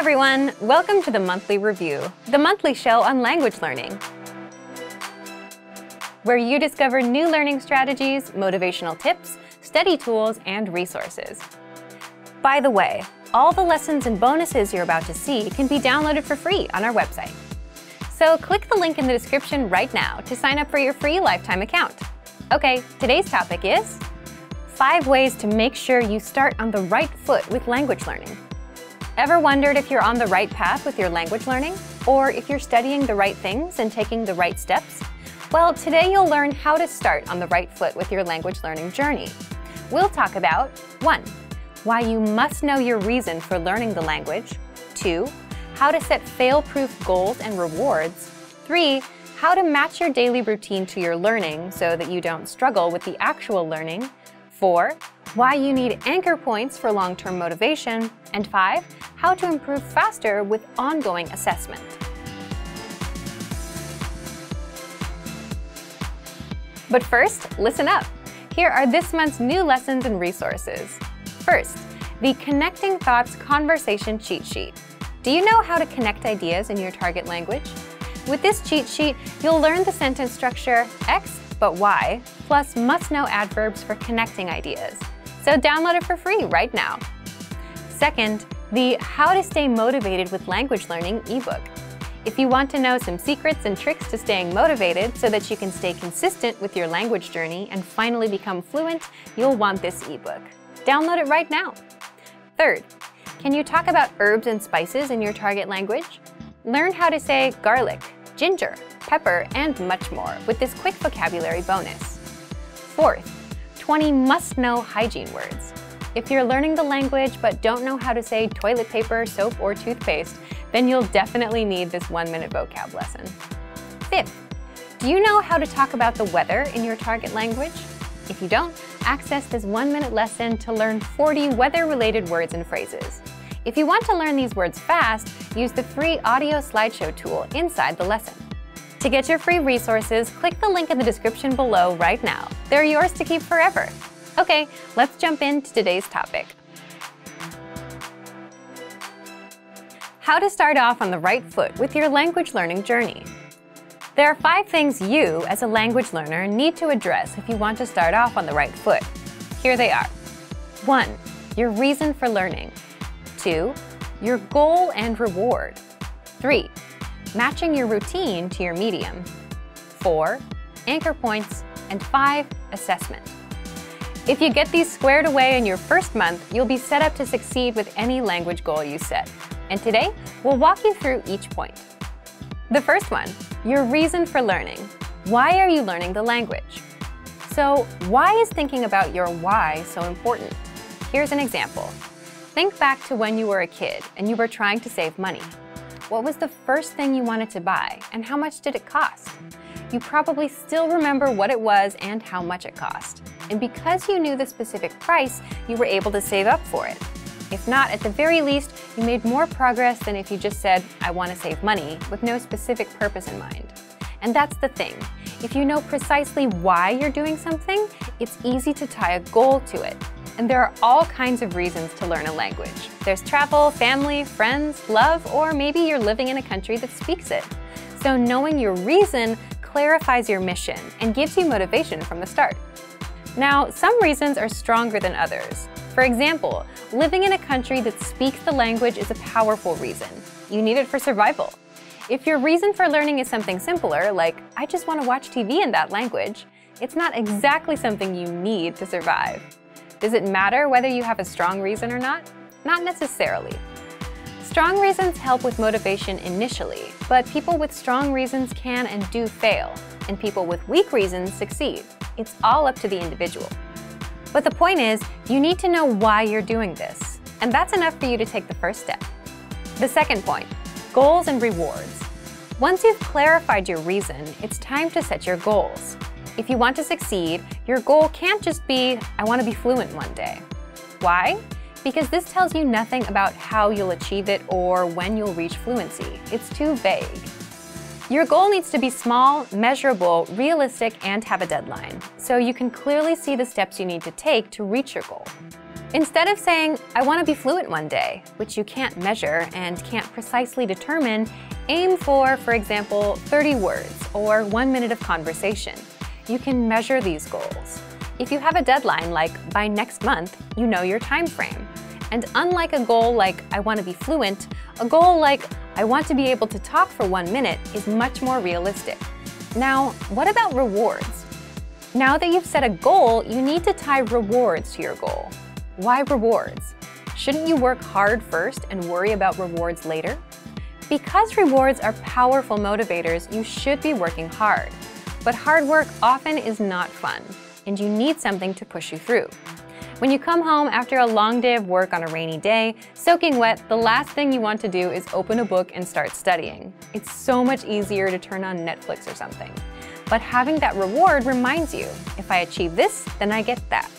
everyone! Welcome to the Monthly Review, the monthly show on language learning, where you discover new learning strategies, motivational tips, study tools, and resources. By the way, all the lessons and bonuses you're about to see can be downloaded for free on our website. So click the link in the description right now to sign up for your free lifetime account. Okay, today's topic is 5 ways to make sure you start on the right foot with language learning. Ever wondered if you're on the right path with your language learning? Or if you're studying the right things and taking the right steps? Well, today you'll learn how to start on the right foot with your language learning journey. We'll talk about 1. Why you must know your reason for learning the language. 2. How to set fail-proof goals and rewards. 3. How to match your daily routine to your learning so that you don't struggle with the actual learning. 4. Why you need anchor points for long-term motivation. And 5. How to improve faster with ongoing assessment. But first, listen up. Here are this month's new lessons and resources. First, the Connecting Thoughts Conversation Cheat Sheet. Do you know how to connect ideas in your target language? With this cheat sheet, you'll learn the sentence structure X but Y, plus must-know adverbs for connecting ideas. So download it for free right now. Second, the How to Stay Motivated with Language Learning ebook. If you want to know some secrets and tricks to staying motivated so that you can stay consistent with your language journey and finally become fluent, you'll want this ebook. Download it right now. Third, can you talk about herbs and spices in your target language? Learn how to say garlic, ginger, pepper, and much more with this quick vocabulary bonus. Fourth, 20 must-know hygiene words. If you're learning the language but don't know how to say toilet paper, soap, or toothpaste, then you'll definitely need this 1-minute vocab lesson. Fifth, do you know how to talk about the weather in your target language? If you don't, access this 1-minute lesson to learn 40 weather-related words and phrases. If you want to learn these words fast, use the free audio slideshow tool inside the lesson. To get your free resources, click the link in the description below right now. They're yours to keep forever. Okay, let's jump into today's topic. How to start off on the right foot with your language learning journey. There are 5 things you, as a language learner, need to address if you want to start off on the right foot. Here they are. 1. Your reason for learning. 2. Your goal and reward. 3. Matching your routine to your medium. 4. Anchor points. And 5. Assessment. If you get these squared away in your first month, you'll be set up to succeed with any language goal you set. And today, we'll walk you through each point. The first one, your reason for learning. Why are you learning the language? So, why is thinking about your why so important? Here's an example. Think back to when you were a kid and you were trying to save money. What was the first thing you wanted to buy, and how much did it cost? You probably still remember what it was and how much it cost. And because you knew the specific price, you were able to save up for it. If not, at the very least, you made more progress than if you just said, I want to save money, with no specific purpose in mind. And that's the thing. If you know precisely why you're doing something, it's easy to tie a goal to it. And there are all kinds of reasons to learn a language. There's travel, family, friends, love, or maybe you're living in a country that speaks it. So knowing your reason clarifies your mission and gives you motivation from the start. Now, some reasons are stronger than others. For example, living in a country that speaks the language is a powerful reason. You need it for survival. If your reason for learning is something simpler, like, I just want to watch TV in that language, it's not exactly something you need to survive. Does it matter whether you have a strong reason or not? Not necessarily. Strong reasons help with motivation initially, but people with strong reasons can and do fail, and people with weak reasons succeed. It's all up to the individual. But the point is, you need to know why you're doing this, and that's enough for you to take the first step. The second point, goals and rewards. Once you've clarified your reason, it's time to set your goals. If you want to succeed, your goal can't just be, I want to be fluent one day. Why? Because this tells you nothing about how you'll achieve it or when you'll reach fluency. It's too vague. Your goal needs to be small, measurable, realistic, and have a deadline, so you can clearly see the steps you need to take to reach your goal. Instead of saying, I want to be fluent one day, which you can't measure and can't precisely determine, aim for example, 30 words or 1 minute of conversation. You can measure these goals. If you have a deadline like by next month, you know your time frame. And unlike a goal like I want to be fluent, a goal like I want to be able to talk for 1 minute is much more realistic. Now, what about rewards? Now that you've set a goal, you need to tie rewards to your goal. Why rewards? Shouldn't you work hard first and worry about rewards later? Because rewards are powerful motivators, you should be working hard. But hard work often is not fun, and you need something to push you through. When you come home after a long day of work on a rainy day, soaking wet, the last thing you want to do is open a book and start studying. It's so much easier to turn on Netflix or something. But having that reward reminds you, if I achieve this, then I get that.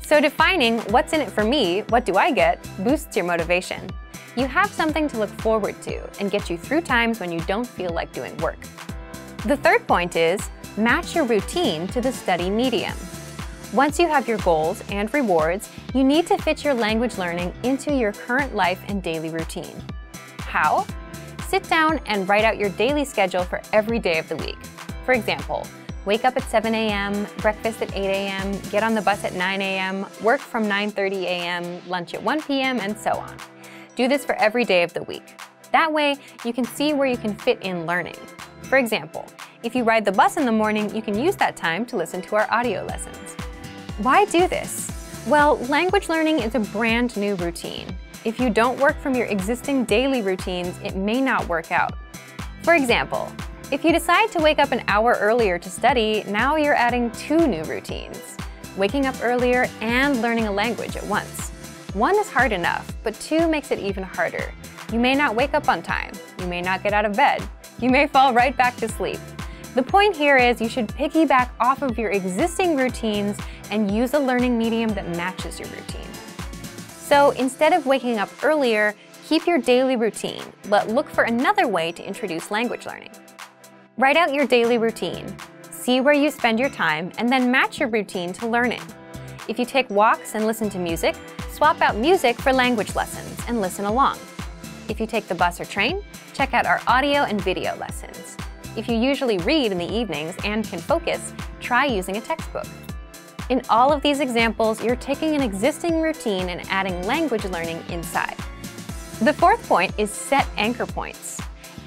So defining what's in it for me, what do I get, boosts your motivation. You have something to look forward to and get you through times when you don't feel like doing work. The third point is match your routine to the study medium. Once you have your goals and rewards, you need to fit your language learning into your current life and daily routine. How? Sit down and write out your daily schedule for every day of the week. For example, wake up at 7 a.m., breakfast at 8 a.m., get on the bus at 9 a.m., work from 9:30 a.m., lunch at 1 p.m., and so on. Do this for every day of the week. That way, you can see where you can fit in learning. For example, if you ride the bus in the morning, you can use that time to listen to our audio lessons. Why do this? Well, language learning is a brand new routine. If you don't work from your existing daily routines, it may not work out. For example, if you decide to wake up an hour earlier to study, now you're adding 2 new routines, waking up earlier and learning a language at once. 1 is hard enough, but 2 makes it even harder. You may not wake up on time. You may not get out of bed. You may fall right back to sleep. The point here is you should piggyback off of your existing routines and use a learning medium that matches your routine. So instead of waking up earlier, keep your daily routine, but look for another way to introduce language learning. Write out your daily routine, see where you spend your time, and then match your routine to learning. If you take walks and listen to music, swap out music for language lessons and listen along. If you take the bus or train, check out our audio and video lessons. If you usually read in the evenings and can focus, try using a textbook. In all of these examples, you're taking an existing routine and adding language learning inside. The fourth point is set anchor points.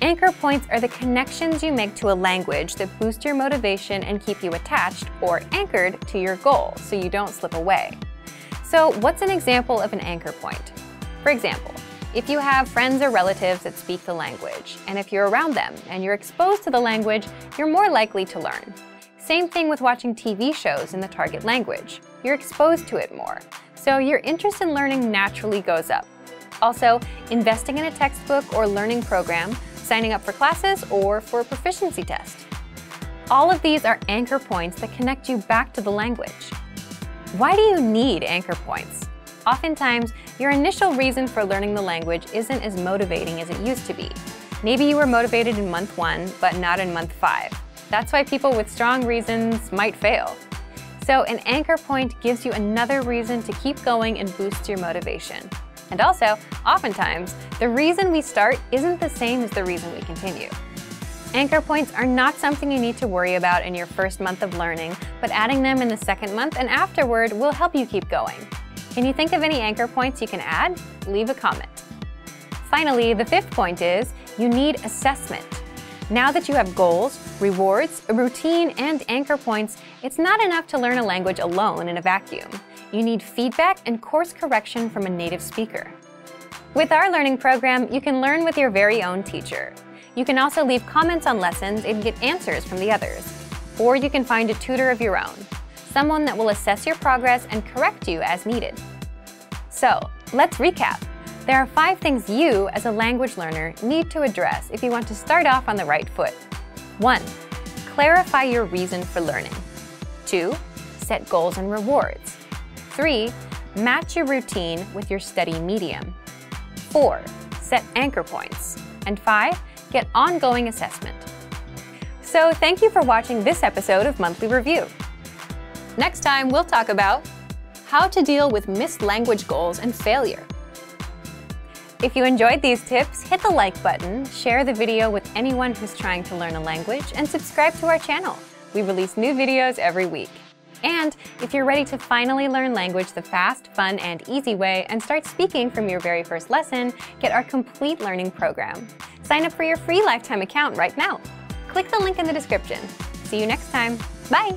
Anchor points are the connections you make to a language that boost your motivation and keep you attached or anchored to your goal so you don't slip away. So what's an example of an anchor point? For example, if you have friends or relatives that speak the language, and if you're around them and you're exposed to the language, you're more likely to learn. Same thing with watching TV shows in the target language. You're exposed to it more, so your interest in learning naturally goes up. Also, investing in a textbook or learning program, signing up for classes, or for a proficiency test. All of these are anchor points that connect you back to the language. Why do you need anchor points? Oftentimes, your initial reason for learning the language isn't as motivating as it used to be. Maybe you were motivated in month 1, but not in month 5. That's why people with strong reasons might fail. So an anchor point gives you another reason to keep going and boosts your motivation. And also, oftentimes, the reason we start isn't the same as the reason we continue. Anchor points are not something you need to worry about in your first month of learning, but adding them in the second month and afterward will help you keep going. Can you think of any anchor points you can add? Leave a comment. Finally, the fifth point is you need assessment. Now that you have goals, rewards, a routine, and anchor points, it's not enough to learn a language alone in a vacuum. You need feedback and course correction from a native speaker. With our learning program, you can learn with your very own teacher. You can also leave comments on lessons and get answers from the others. Or you can find a tutor of your own, someone that will assess your progress and correct you as needed. So, let's recap. There are 5 things you, as a language learner, need to address if you want to start off on the right foot. 1. Clarify your reason for learning. 2. Set goals and rewards. 3. Match your routine with your study medium. 4. Set anchor points. And 5. Get ongoing assessment. So thank you for watching this episode of Monthly Review. Next time, we'll talk about how to deal with missed language goals and failure. If you enjoyed these tips, hit the like button, share the video with anyone who's trying to learn a language, and subscribe to our channel. We release new videos every week. And if you're ready to finally learn language the fast, fun, and easy way and start speaking from your very first lesson, get our complete learning program. Sign up for your free lifetime account right now. Click the link in the description. See you next time. Bye!